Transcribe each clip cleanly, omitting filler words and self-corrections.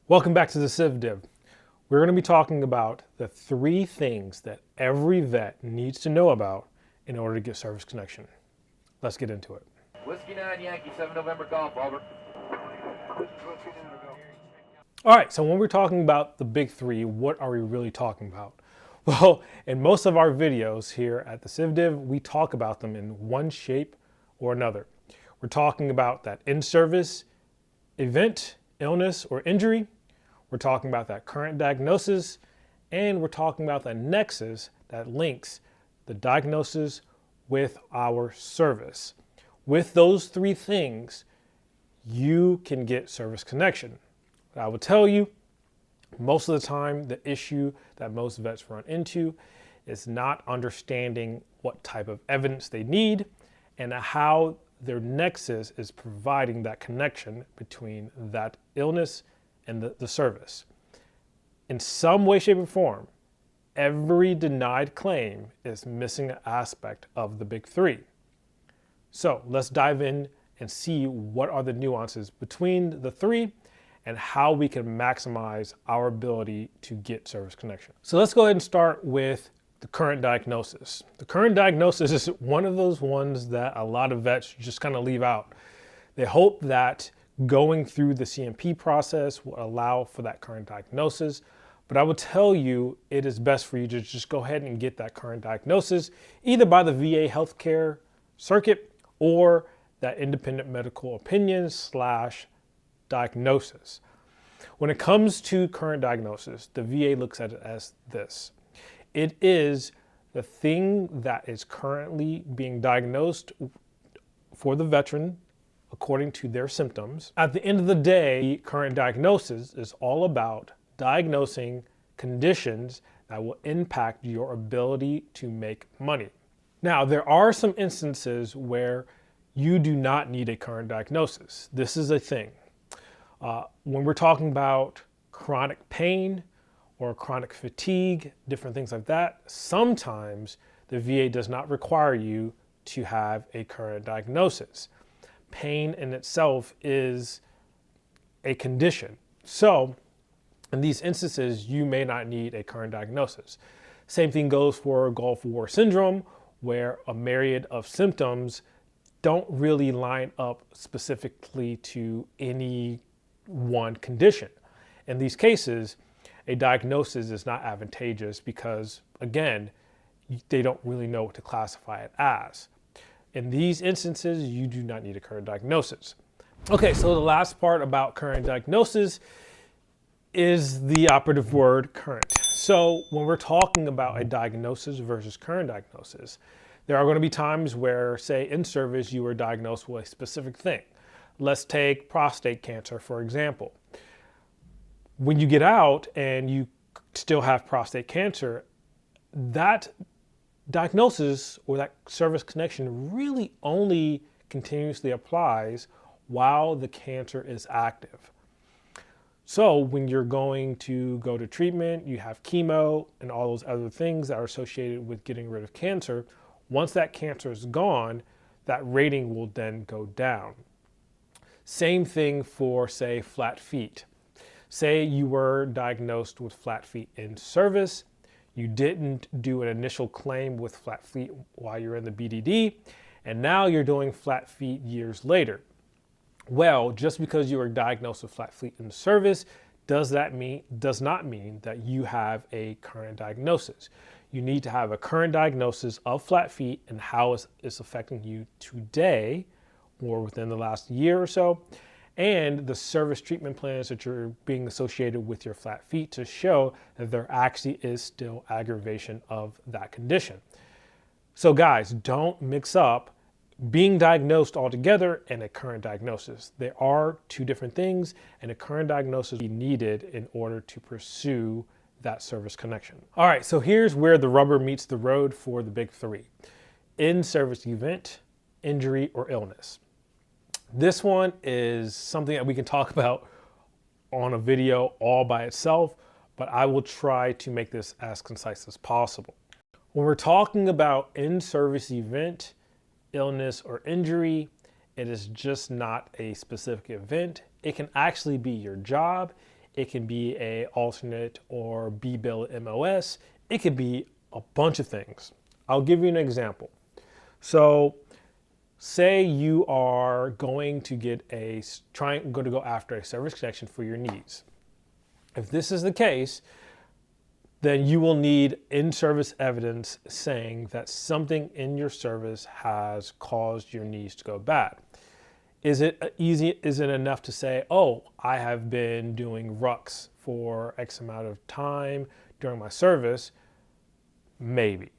Welcome back to the CIVDIV. We're going to be talking about the 3 things that every vet needs to know about in order to get service connection. Let's get into it. Whiskey 9 Yankee 7 November Golf, over. All right, so when we're talking about the big 3, what are we really talking about? Well, in most of our videos here at the CIVDIV, we talk about them in one shape or another. We're talking about that in-service event, illness, or injury. We're talking about that current diagnosis, and we're talking about that nexus that links the diagnosis with our service. With those 3 things, you can get service connection. I will tell you, most of the time, the issue that most vets run into is not understanding what type of evidence they need and how their nexus is providing that connection between that illness and the service. In some way, shape, or form, every denied claim is missing an aspect of the big 3. So let's dive in and see what are the nuances between the 3 and how we can maximize our ability to get service connection. So let's go ahead and start with the current diagnosis. The current diagnosis is one of those ones that a lot of vets just kind of leave out. They hope that going through the CMP process will allow for that current diagnosis, but I will tell you it is best for you to just go ahead and get that current diagnosis either by the VA healthcare circuit or that independent medical opinion / diagnosis. When it comes to current diagnosis, the VA looks at it as this. It is the thing that is currently being diagnosed for the veteran according to their symptoms. At the end of the day, current diagnosis is all about diagnosing conditions that will impact your ability to make money. Now, there are some instances where you do not need a current diagnosis. This is a thing. When we're talking about chronic pain or chronic fatigue, different things like that, sometimes the VA does not require you to have a current diagnosis. Pain in itself is a condition. So in these instances, you may not need a current diagnosis. Same thing goes for Gulf War syndrome, where a myriad of symptoms don't really line up specifically to any one condition. In these cases, a diagnosis is not advantageous because, again, they don't really know what to classify it as. In these instances, you do not need a current diagnosis. Okay, so the last part about current diagnosis is the operative word current. So when we're talking about a diagnosis versus current diagnosis, there are going to be times where, say, in service, you were diagnosed with a specific thing. Let's take prostate cancer, for example. When you get out and you still have prostate cancer, that diagnosis or that service connection really only continuously applies while the cancer is active. So when you're going to go to treatment, you have chemo and all those other things that are associated with getting rid of cancer. Once that cancer is gone, that rating will then go down. Same thing for, say, flat feet. Say you were diagnosed with flat feet in service, you didn't do an initial claim with flat feet while you're in the BDD, and now you're doing flat feet years later. Well, just because you were diagnosed with flat feet in service does not mean that you have a current diagnosis. You need to have a current diagnosis of flat feet and how it's affecting you today or within the last year or so, and the service treatment plans that you're being associated with your flat feet to show that there actually is still aggravation of that condition. So guys, don't mix up being diagnosed altogether and a current diagnosis. There are 2 different things, and a current diagnosis is needed in order to pursue that service connection. All right, so here's where the rubber meets the road for the big 3. In-service event, injury, or illness. This one is something that we can talk about on a video all by itself, but I will try to make this as concise as possible. When we're talking about in-service event, illness, or injury, it is just not a specific event. It can actually be your job. It can be a alternate or B-bill MOS. It could be a bunch of things. I'll give you an example. So say you are going to go after a service connection for your knees. If this is the case, then you will need in-service evidence saying that something in your service has caused your knees to go bad. Is it enough to say, oh, I have been doing rucks for X amount of time during my service? Maybe.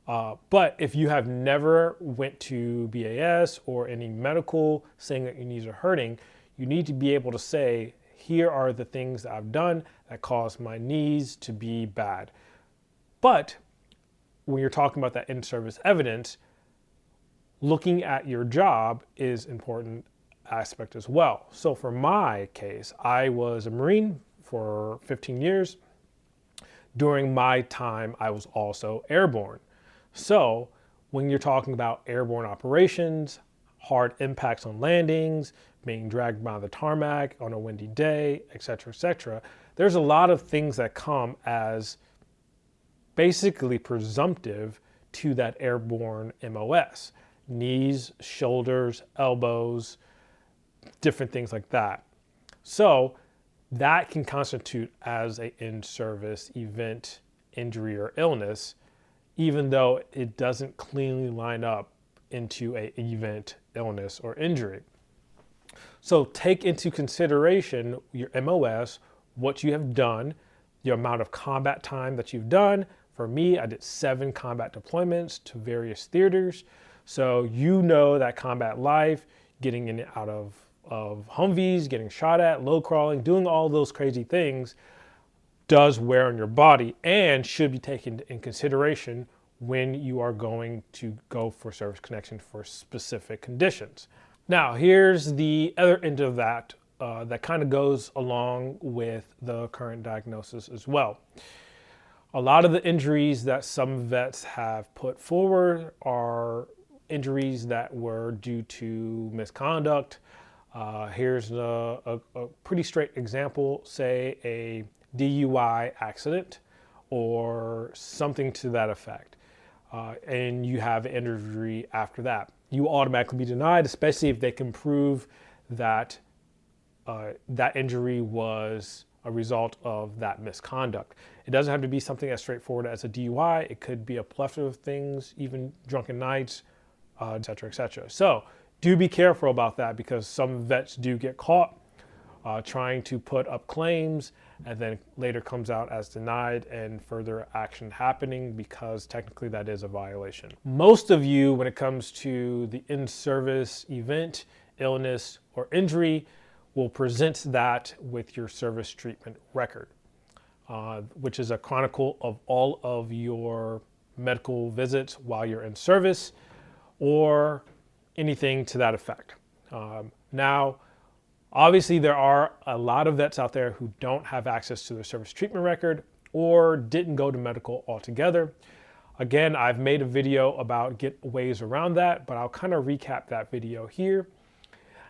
But if you have never went to BAS or any medical saying that your knees are hurting, you need to be able to say, here are the things that I've done that caused my knees to be bad. But when you're talking about that in-service evidence, looking at your job is an important aspect as well. So for my case, I was a Marine for 15 years. During my time, I was also airborne. So when you're talking about airborne operations, hard impacts on landings, being dragged by the tarmac on a windy day, et cetera, there's a lot of things that come as basically presumptive to that airborne MOS. Knees, shoulders, elbows, different things like that. So that can constitute as an in-service event, injury, or illness, even though it doesn't cleanly line up into an event, illness, or injury. So take into consideration your MOS, what you have done, your amount of combat time that you've done. For me, I did 7 combat deployments to various theaters. So you know that combat life, getting in and out of Humvees, getting shot at, low crawling, doing all those crazy things does wear on your body and should be taken in consideration when you are going to go for service connection for specific conditions. Now, here's the other end of that that kind of goes along with the current diagnosis as well. A lot of the injuries that some vets have put forward are injuries that were due to misconduct. Here's a pretty straight example, say a DUI accident or something to that effect, and you have an injury after that. You will automatically be denied, especially if they can prove that that injury was a result of that misconduct. It doesn't have to be something as straightforward as a DUI. It could be a plethora of things, even drunken nights, et cetera. So do be careful about that, because some vets do get caught trying to put up claims and then later comes out as denied and further action happening, because technically that is a violation. Most of you, when it comes to the in-service event, illness, or injury, will present that with your service treatment record, which is a chronicle of all of your medical visits while you're in service or anything to that effect. Now, obviously, there are a lot of vets out there who don't have access to their service treatment record or didn't go to medical altogether. Again, I've made a video about ways around that, but I'll kind of recap that video here.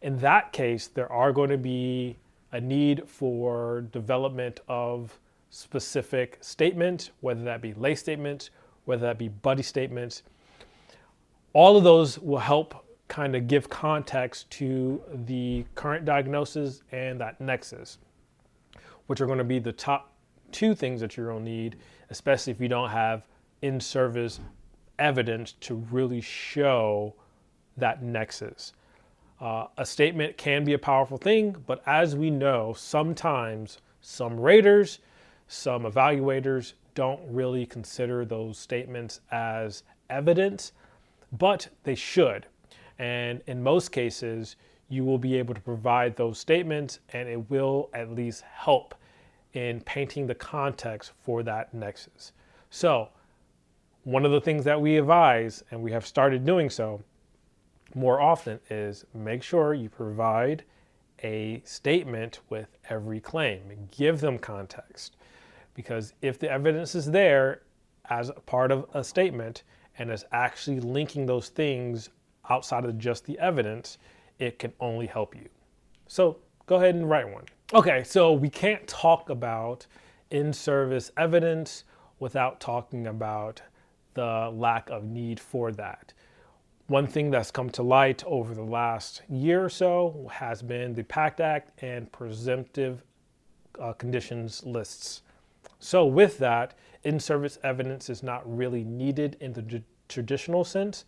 In that case, there are going to be a need for development of specific statements, whether that be lay statements, whether that be buddy statements. All of those will help kind of give context to the current diagnosis and that nexus, which are going to be the top 2 things that you're going to need, especially if you don't have in-service evidence to really show that nexus. A statement can be a powerful thing, but as we know, sometimes some raters, some evaluators don't really consider those statements as evidence, but they should. And in most cases, you will be able to provide those statements, and it will at least help in painting the context for that nexus. So one of the things that we advise, and we have started doing so more often, is make sure you provide a statement with every claim. Give them context, because if the evidence is there as a part of a statement and is actually linking those things outside of just the evidence, it can only help you. So go go ahead and write one. Okay, so we can't talk about in-service evidence without talking about the lack of need for that. One thing that's come to light over the last year or so has been the PACT Act and presumptive conditions lists. So with that, in-service evidence is not really needed in the traditional sense.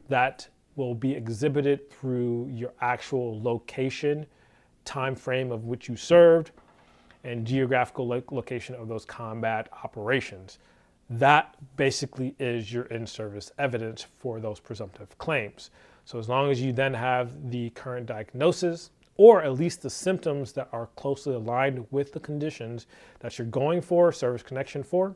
That will be exhibited through your actual location, time frame of which you served, and geographical location of those combat operations. That basically is your in-service evidence for those presumptive claims. So as long as you then have the current diagnosis, or at least the symptoms that are closely aligned with the conditions that you're going for service connection for,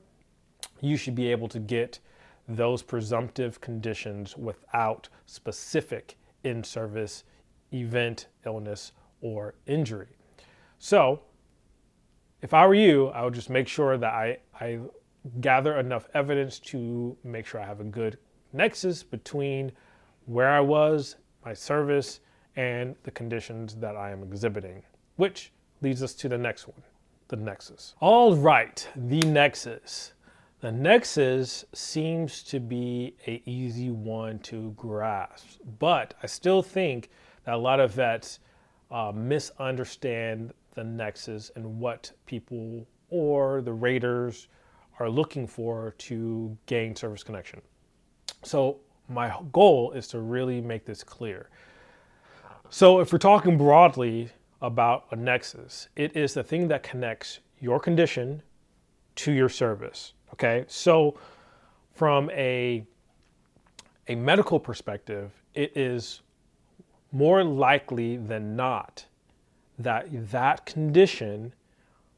you should be able to get those presumptive conditions without specific in-service event, illness, or injury. So if I were you, I would just make sure that I gather enough evidence to make sure I have a good nexus between where I was, my service, and the conditions that I am exhibiting, which leads us to the next one, the nexus. All right, the nexus. The nexus seems to be an easy one to grasp, but I still think that a lot of vets misunderstand the nexus and what people or the raters are looking for to gain service connection. So my goal is to really make this clear. So if we're talking broadly about a nexus, it is the thing that connects your condition to your service. Okay, so from a medical perspective, it is more likely than not that that condition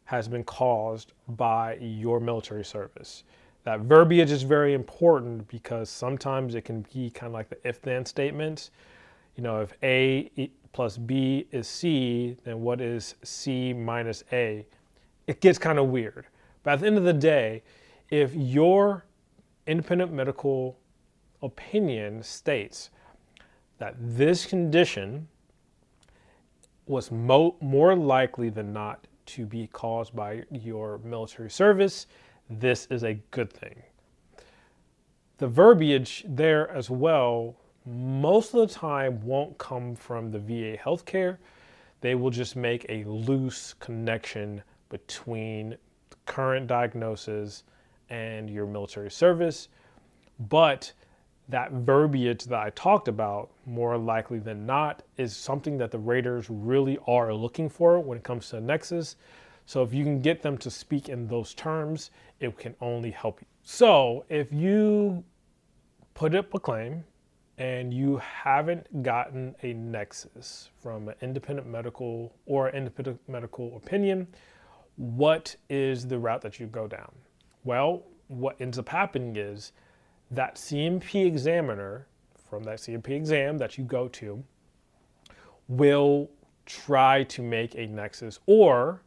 has been caused by your military service. That verbiage is very important because sometimes it can be kind of like the if-then statements. You know, if A plus B is C, then what is C minus A? It gets kind of weird. But at the end of the day, if your independent medical opinion states that this condition was more likely than not to be caused by your military service, this is a good thing. The verbiage there as well, most of the time won't come from the VA healthcare. They will just make a loose connection between the current diagnosis and your military service. But that verbiage that I talked about, more likely than not, is something that the raters really are looking for when it comes to a nexus. So if you can get them to speak in those terms, it can only help you. So if you put up a claim and you haven't gotten a nexus from an independent medical or independent medical opinion, what is the route that you go down? Well, what ends up happening is that CMP examiner from that CMP exam that you go to will try to make a nexus or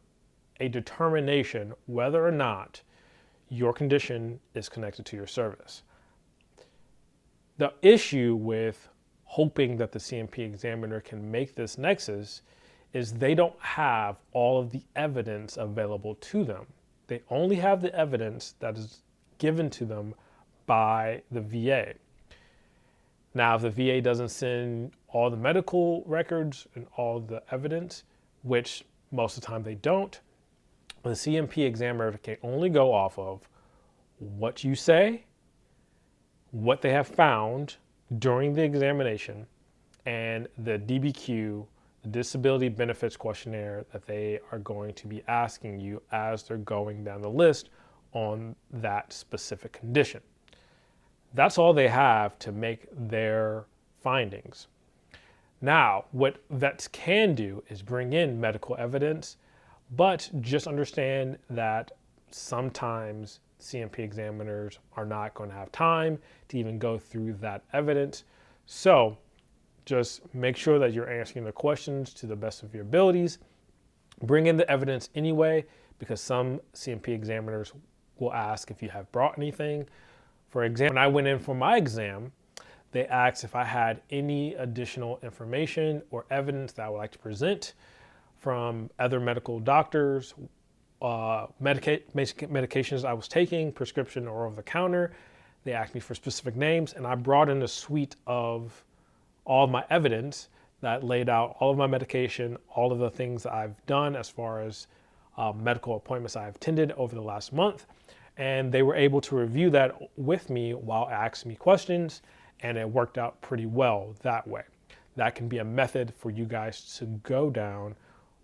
a determination whether or not your condition is connected to your service. The issue with hoping that the CMP examiner can make this nexus is they don't have all of the evidence available to them. They only have the evidence that is given to them by the VA. Now, if the VA doesn't send all the medical records and all the evidence, which most of the time they don't, the CMP examiner can only go off of what you say, what they have found during the examination, and the DBQ, the Disability Benefits Questionnaire that they are going to be asking you as they're going down the list on that specific condition. That's all they have to make their findings. Now, what vets can do is bring in medical evidence, but just understand that sometimes CMP examiners are not going to have time to even go through that evidence. So just make sure that you're answering the questions to the best of your abilities. Bring in the evidence anyway, because some CMP examiners will ask if you have brought anything. For example, when I went in for my exam, they asked if I had any additional information or evidence that I would like to present. from other medical doctors, medications I was taking, prescription or over the counter. They asked me for specific names, and I brought in a suite of all of my evidence that laid out all of my medication, all of the things that I've done as far as medical appointments I've attended over the last month. And they were able to review that with me while asking me questions, and it worked out pretty well that way. That can be a method for you guys to go down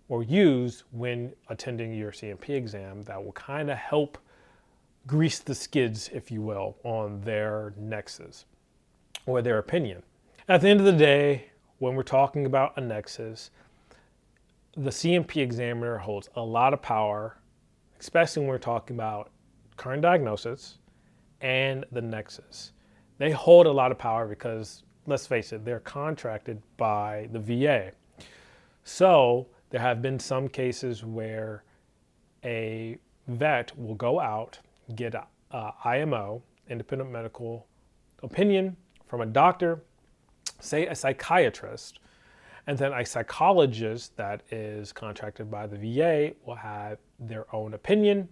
or use when attending your CMP exam that will kind of help grease the skids, if you will, on their Nexus or their opinion. At the end of the day, when we're talking about a Nexus, the CMP examiner holds a lot of power, especially when we're talking about current diagnosis and the Nexus. They hold a lot of power because, let's face it, they're contracted by the VA. So there have been some cases where a vet will go out, get a IMO, independent medical opinion, from a doctor, say a psychiatrist, and then a psychologist that is contracted by the VA will have their own opinion,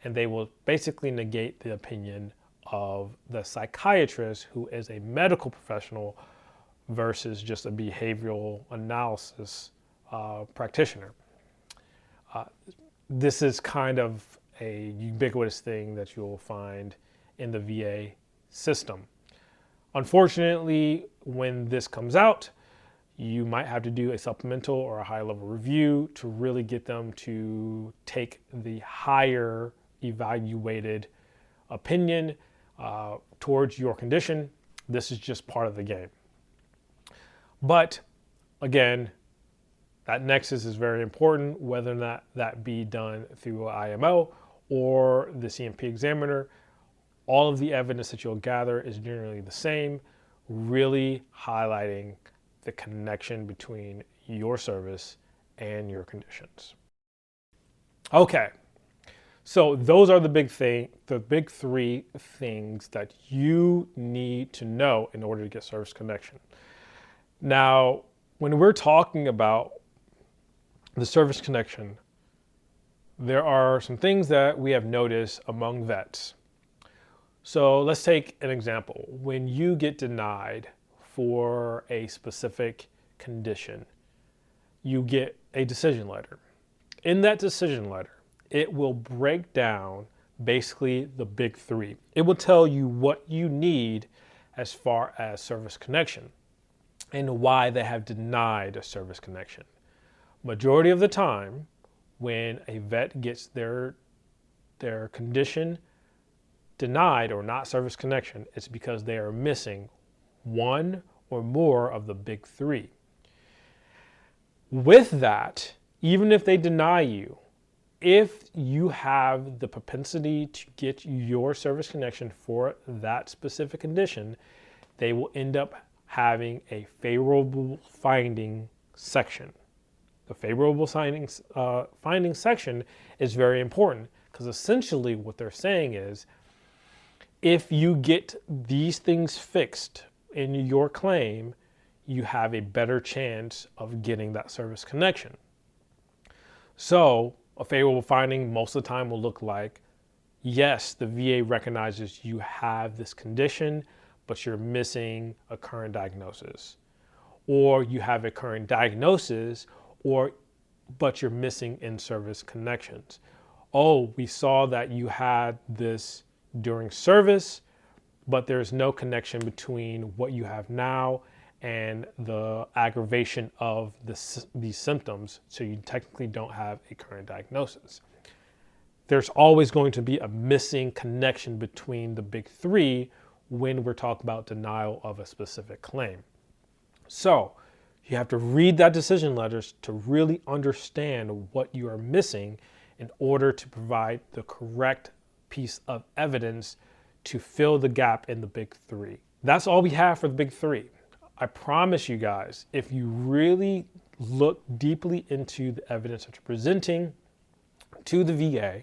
and they will basically negate the opinion of the psychiatrist, who is a medical professional versus just a behavioral analysis practitioner. This is kind of a ubiquitous thing that you'll find in the VA system. Unfortunately, when this comes out, you might have to do a supplemental or a high-level review to really get them to take the higher evaluated opinion towards your condition. This is just part of the game. But again, that Nexus is very important, whether or not that be done through an IMO or the CMP examiner. All of the evidence that you'll gather is generally the same, really highlighting the connection between your service and your conditions. Okay, so those are the big three things that you need to know in order to get service connection. Now, when we're talking about the service connection, there are some things that we have noticed among vets. So let's take an example. When you get denied for a specific condition, you get a decision letter. In that decision letter, it will break down basically the big three. It will tell you what you need as far as service connection and why they have denied a service connection. Majority of the time, when a vet gets their condition denied or not service connection, it's because they are missing one or more of the big three. With that, even if they deny you, if you have the propensity to get your service connection for that specific condition, they will end up having a favorable finding section. The favorable finding section is very important because essentially what they're saying is, if you get these things fixed in your claim, you have a better chance of getting that service connection. So a favorable finding most of the time will look like, yes, the VA recognizes you have this condition, but you're missing a current diagnosis. Or you have a current diagnosis, but you're missing in-service connections. Oh, we saw that you had this during service, but there's no connection between what you have now and the aggravation of these symptoms, so you technically don't have a current diagnosis. There's always going to be a missing connection between the big three when we're talking about denial of a specific claim. So you have to read that decision letters to really understand what you are missing in order to provide the correct piece of evidence to fill the gap in the big three. That's all we have for the big three. I promise you guys, if you really look deeply into the evidence that you're presenting to the VA,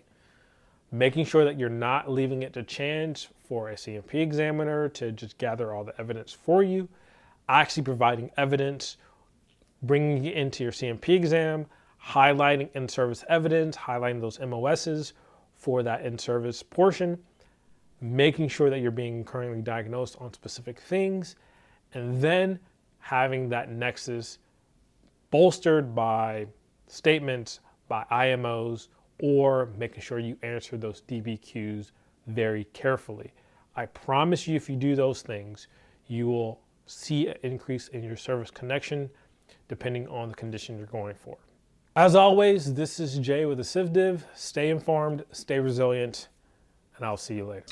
making sure that you're not leaving it to chance for a CMP examiner to just gather all the evidence for you, actually providing evidence, bringing it into your CMP exam, highlighting in-service evidence, highlighting those MOSs for that in-service portion, making sure that you're being currently diagnosed on specific things, and then having that nexus bolstered by statements, by IMOs, or making sure you answer those DBQs very carefully. I promise you, if you do those things, you will see an increase in your service connection depending on the condition you're going for. As always, this is Jay with the CIVDIV. Stay informed, stay resilient, and I'll see you later.